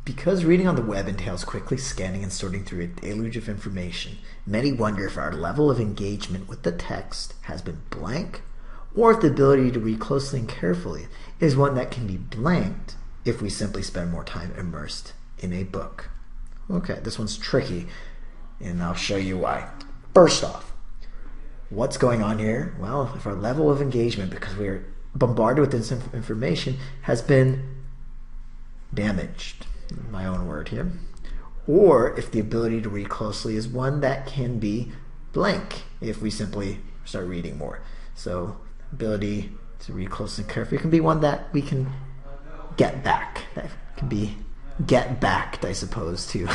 Because reading on the web entails quickly scanning and sorting through a deluge of information, many wonder if our level of engagement with the text has been blank, or if the ability to read closely and carefully is one that can be blanked if we simply spend more time immersed in a book. Okay, this one's tricky, and I'll show you why. First off, what's going on here? Well, if our level of engagement, because we're bombarded with this information, has been damaged, my own word here, or if the ability to read closely is one that can be blank if we simply start reading more. So ability to read closely and carefully can be one that we can get back. That can be get backed, I suppose, to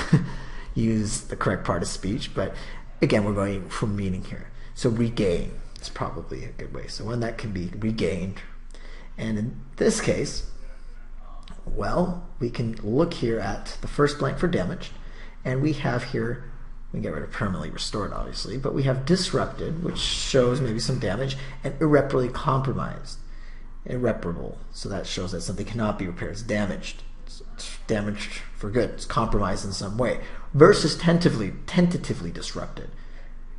use the correct part of speech, but again, we're going for meaning here. So regain is probably a good way. So one that can be regained. And in this case, well, we can look here at the first blank for damaged, and we have here, we get rid of permanently restored, obviously, but we have disrupted, which shows maybe some damage, and irreparably compromised. Irreparable, so that shows that something cannot be repaired. It's damaged. It's damaged for good. It's compromised in some way. Versus tentatively disrupted.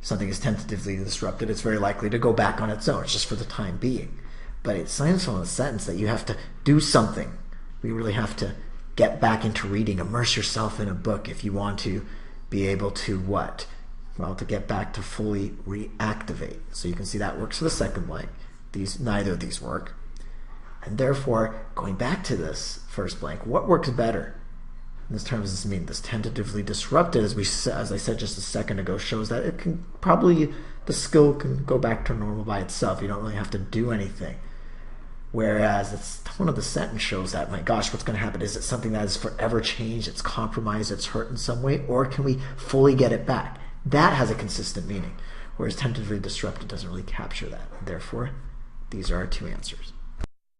Something is tentatively disrupted, it's very likely to go back on its own. It's just for the time being. But it sounds from the sentence that you have to do something. We really have to get back into reading, immerse yourself in a book if you want to be able to what? Well, to get back to fully reactivate. So you can see that works for the second blank. Neither of these work. And therefore, going back to this first blank, what works better? In this terms, does this mean this tentatively disrupted, as I said just a second ago, shows that it can probably, the skill can go back to normal by itself. You don't really have to do anything. Whereas it's one of the sentence shows that, my gosh, what's going to happen? Is it something that is forever changed, it's compromised, it's hurt in some way, or can we fully get it back? That has a consistent meaning, whereas tentatively disrupted doesn't really capture that. Therefore, these are our two answers.